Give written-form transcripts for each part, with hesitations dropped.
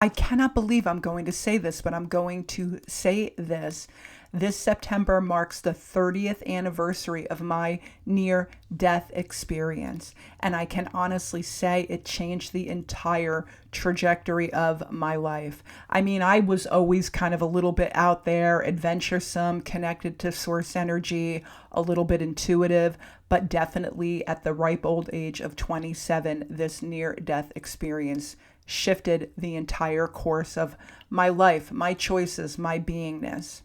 I cannot believe I'm going to say this, but I'm going to say this. This September marks the 30th anniversary of my near-death experience. And I can honestly say it changed the entire trajectory of my life. I mean, I was always kind of a little bit out there, adventuresome, connected to source energy, a little bit intuitive, but definitely at the ripe old age of 27, this near-death experience shifted the entire course of my life, my choices, my beingness.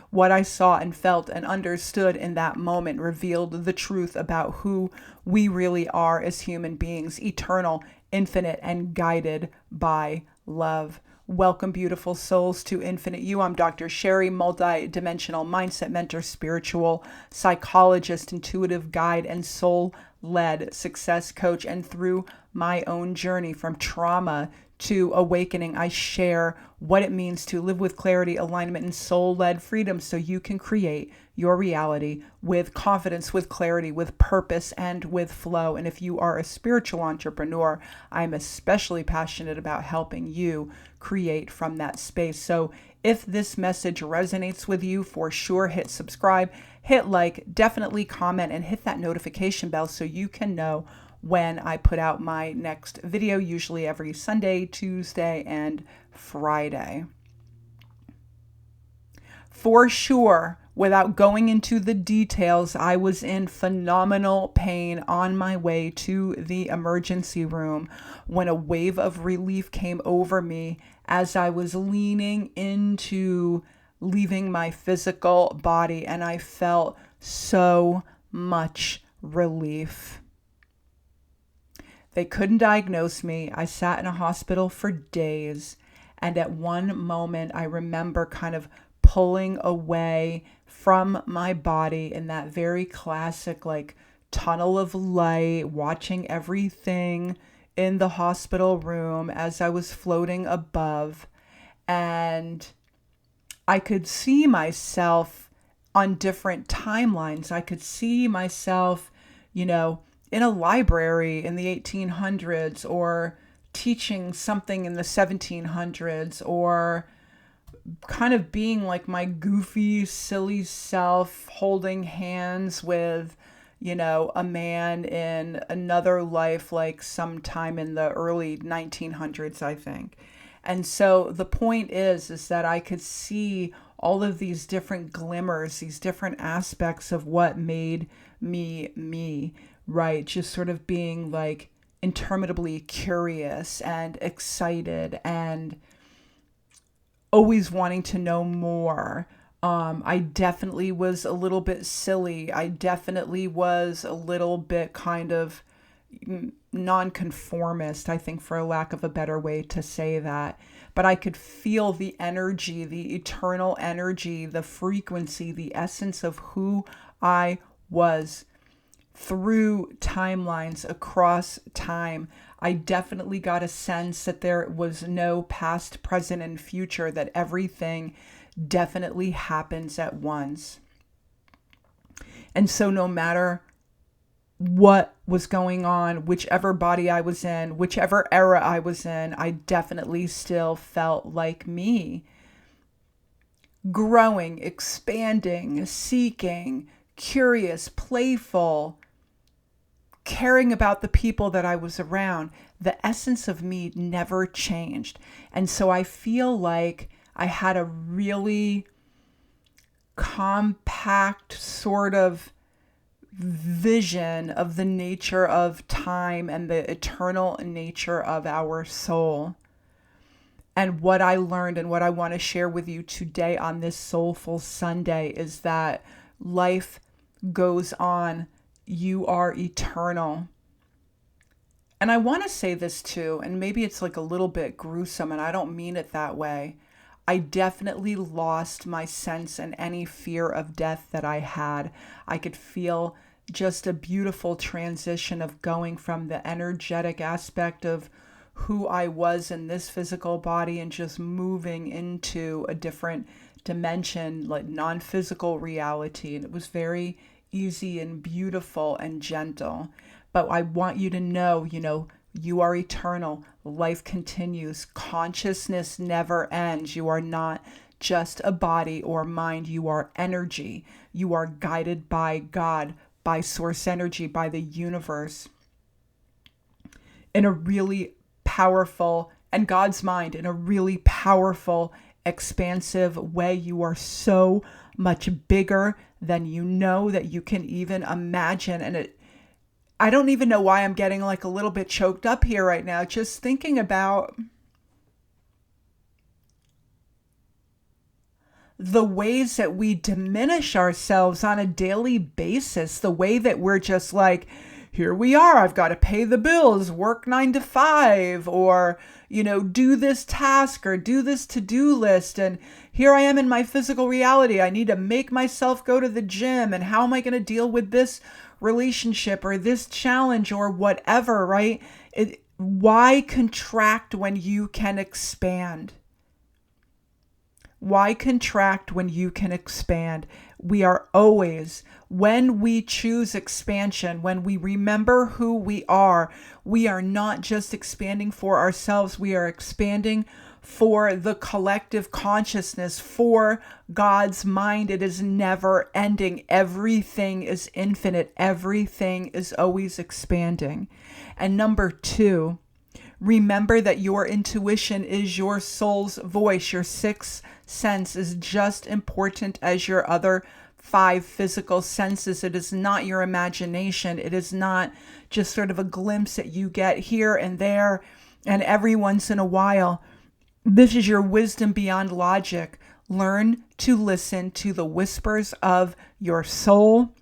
What I saw and felt and understood in that moment revealed the truth about who we really are as human beings, eternal, infinite, and guided by love. Welcome, beautiful souls, to Infinite You. I'm Dr. Sheri, multidimensional mindset mentor, spiritual psychologist, intuitive guide, and soul-led success coach. And through my own journey from trauma to awakening, I share what it means to live with clarity, alignment, and soul-led freedom so you can create your reality with confidence, with clarity, with purpose, and with flow. And if you are a spiritual entrepreneur, I'm especially passionate about helping you create from that space. So if this message resonates with you, for sure, hit subscribe, hit like, definitely comment, and hit that notification bell so you can know when I put out my next video, usually every Sunday, Tuesday, and Friday. For sure, without going into the details, I was in phenomenal pain on my way to the emergency room when a wave of relief came over me as I was leaning into leaving my physical body, and I felt so much relief. They couldn't diagnose me. I sat in a hospital for days. And at one moment, I remember kind of pulling away from my body in that very classic, like, tunnel of light, watching everything in the hospital room as I was floating above. And I could see myself on different timelines. I could see myself, in a library in the 1800s, or teaching something in the 1700s, or kind of being like my goofy, silly self holding hands with, a man in another life, like sometime in the early 1900s, I think. And so the point is that I could see all of these different glimmers, these different aspects of what made me me. Right, just sort of being like interminably curious and excited and always wanting to know more. I definitely was a little bit silly. I definitely was a little bit kind of nonconformist, I think, for a lack of a better way to say that. But I could feel the energy, the eternal energy, the frequency, the essence of who I was through timelines across time. I definitely got a sense that there was no past, present, and future, that everything definitely happens at once. And so no matter what was going on, whichever body I was in, whichever era I was in, I definitely still felt like me. Growing, expanding, seeking, curious, playful, caring about the people that I was around. The essence of me never changed. And so I feel like I had a really compact sort of vision of the nature of time and the eternal nature of our soul. And what I learned and what I want to share with you today on this Soulful Sunday is that life goes on. You are eternal. And I want to say this too, and maybe it's like a little bit gruesome, and I don't mean it that way. I definitely lost my sense and any fear of death that I had. I could feel just a beautiful transition of going from the energetic aspect of who I was in this physical body and just moving into a different dimension, like non-physical reality. And it was very easy and beautiful and gentle. But I want you to know, You are eternal. Life continues. Consciousness never ends. You are not just a body or mind. You are energy. You are guided by God, by source energy, by the universe in a really powerful, and God's mind in a really powerful, expansive way. You are so much bigger than you know that you can even imagine. And I don't even know why I'm getting like a little bit choked up here right now, just thinking about the ways that we diminish ourselves on a daily basis, the way that we're just like, here we are, I've got to pay the bills, work 9 to 5, or, do this task or do this to-do list. And here I am in my physical reality. I need to make myself go to the gym. And how am I going to deal with this relationship or this challenge or whatever, right? Why contract when you can expand? Why contract when you can expand? We are always, when we choose expansion, when we remember who we are not just expanding for ourselves, we are expanding for the collective consciousness, for God's mind. It is never ending. Everything is infinite. Everything is always expanding. And number 2, remember that your intuition is your soul's voice. Your sixth sense is just important as your other 5 physical senses. It is not your imagination. It is not just sort of a glimpse that you get here and there and every once in a while. This is your wisdom beyond logic. Learn to listen to the whispers of your soul.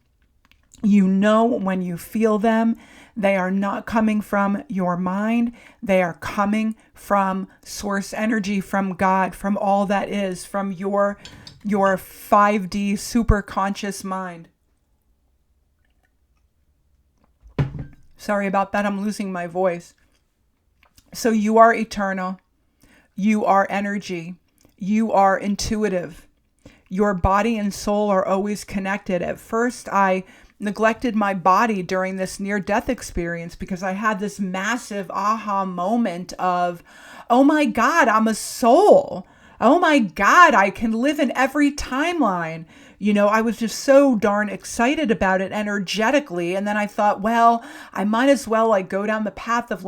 You know when you feel them. They are not coming from your mind. They are coming from source energy, from God, from all that is, from your 5D super conscious mind. Sorry about that. I'm losing my voice. So you are eternal. You are energy. You are intuitive. Your body and soul are always connected. At first, I neglected my body during this near-death experience because I had this massive aha moment of, oh my God, I'm a soul. Oh my God, I can live in every timeline. I was just so darn excited about it energetically. And then I thought, well, I might as well go down the path of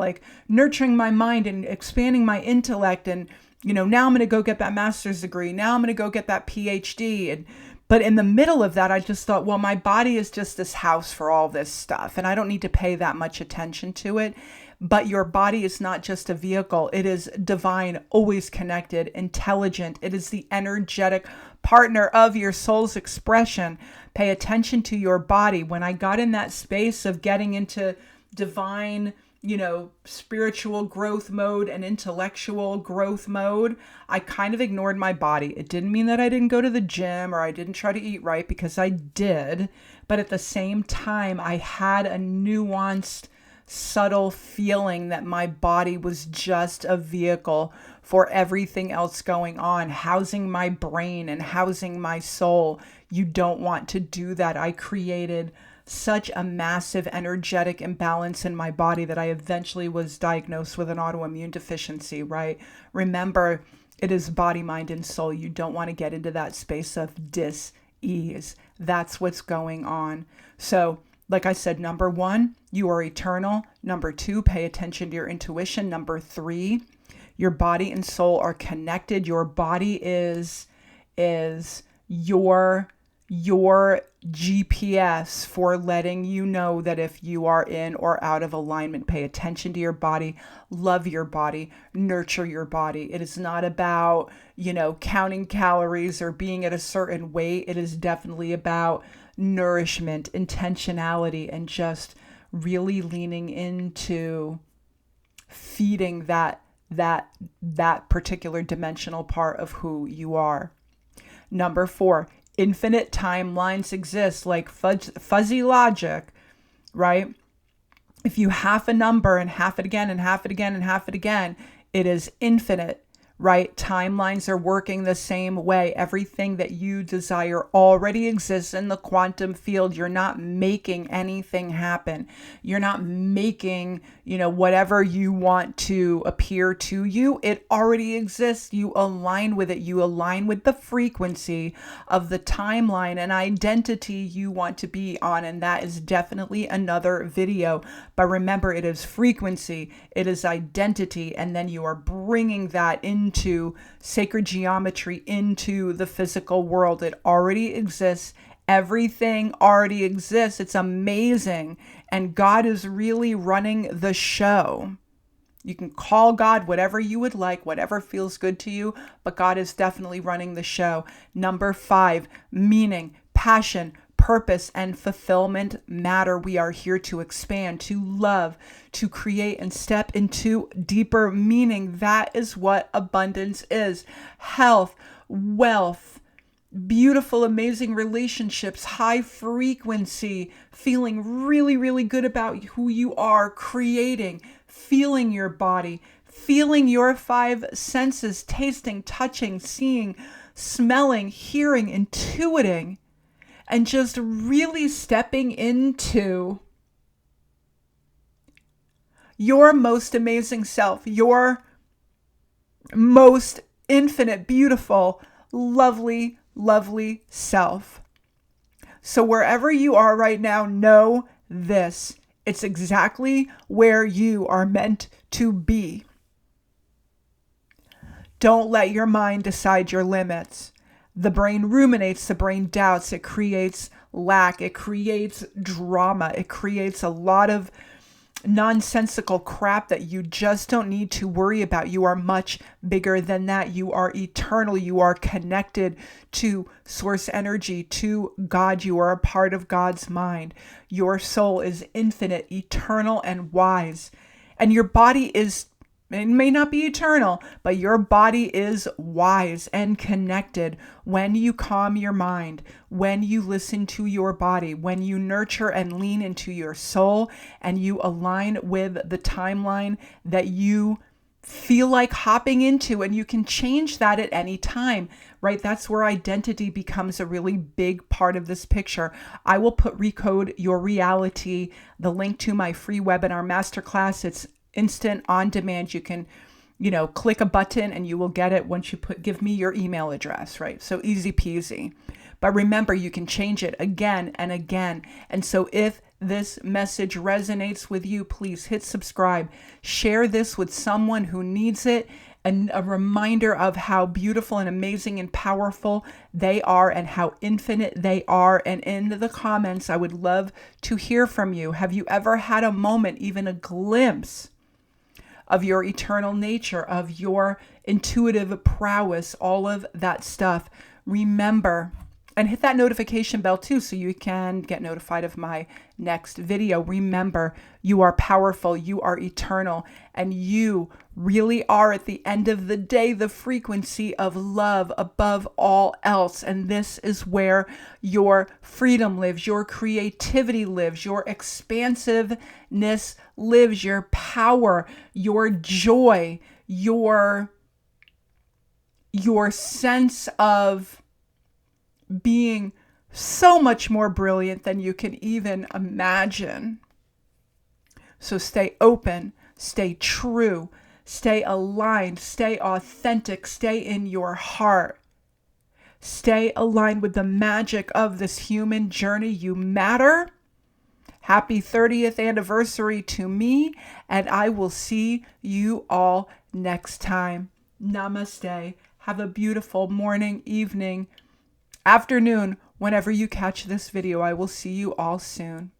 nurturing my mind and expanding my intellect. And, now I'm going to go get that master's degree. Now I'm going to go get that PhD. But in the middle of that, I just thought, well, my body is just this house for all this stuff, and I don't need to pay that much attention to it. But your body is not just a vehicle. It is divine, always connected, intelligent. It is the energetic partner of your soul's expression. Pay attention to your body. When I got in that space of getting into divine, spiritual growth mode and intellectual growth mode, I kind of ignored my body. It didn't mean that I didn't go to the gym or I didn't try to eat right, because I did. But at the same time, I had a nuanced, subtle feeling that my body was just a vehicle for everything else going on, housing my brain and housing my soul. You don't want to do that. I created such a massive energetic imbalance in my body that I eventually was diagnosed with an autoimmune deficiency, right? Remember, it is body, mind, and soul. You don't want to get into that space of dis-ease. That's what's going on. So, like I said, number 1, you are eternal. Number 2, pay attention to your intuition. Number 3, your body and soul are connected. Your body is your GPS for letting you know that if you are in or out of alignment. Pay attention to your body, love your body, nurture your body. It is not about, counting calories or being at a certain weight. It is definitely about nourishment, intentionality, and just really leaning into feeding that particular dimensional part of who you are. Number 4, infinite timelines exist, like fuzzy logic, right? If you half a number and half it again and half it again and half it again, it is infinite, right? Timelines are working the same way. Everything that you desire already exists in the quantum field. You're not making anything happen. You're not making, whatever you want to appear to you. It already exists. You align with it. You align with the frequency of the timeline and identity you want to be on. And that is definitely another video. But remember, it is frequency, it is identity, and then you are bringing that into sacred geometry, into the physical world. It already exists. Everything already exists. It's amazing. And God is really running the show. You can call God whatever you would like, whatever feels good to you, but God is definitely running the show. Number 5, meaning, passion, purpose, and fulfillment matter. We are here to expand, to love, to create, and step into deeper meaning. That is what abundance is. Health, wealth, beautiful, amazing relationships, high frequency, feeling really, really good about who you are, creating, feeling your body, feeling your 5 senses, tasting, touching, seeing, smelling, hearing, intuiting, and just really stepping into your most amazing self, your most infinite, beautiful, lovely, lovely self. So wherever you are right now, know this. It's exactly where you are meant to be. Don't let your mind decide your limits. The brain ruminates, the brain doubts, it creates lack, it creates drama, it creates a lot of nonsensical crap that you just don't need to worry about. You are much bigger than that. You are eternal. You are connected to source energy, to God. You are a part of God's mind. Your soul is infinite, eternal, and wise. And your body is, it may not be eternal, but your body is wise and connected. When you calm your mind, when you listen to your body, when you nurture and lean into your soul, and you align with the timeline that you feel like hopping into, and you can change that at any time, right? That's where identity becomes a really big part of this picture. I will put Recode Your Reality, the link to my free webinar masterclass. It's instant, on demand. You can, click a button and you will get it once you give me your email address, right? So easy peasy. But remember, you can change it again and again. And so if this message resonates with you, please hit subscribe. Share this with someone who needs it. And a reminder of how beautiful and amazing and powerful they are and how infinite they are. And in the comments, I would love to hear from you. Have you ever had a moment, even a glimpse of your eternal nature, of your intuitive prowess, all of that stuff? Remember, and hit that notification bell too, so you can get notified of my next video. Remember, you are powerful, you are eternal, and you really are, at the end of the day, the frequency of love above all else. And this is where your freedom lives, your creativity lives, your expansiveness lives, your power, your joy, your sense of being so much more brilliant than you can even imagine. So stay open, stay true, stay aligned, stay authentic, stay in your heart. Stay aligned with the magic of this human journey. You matter. Happy 30th anniversary to me, and I will see you all next time. Namaste. Have a beautiful morning, evening, afternoon, whenever you catch this video. I will see you all soon.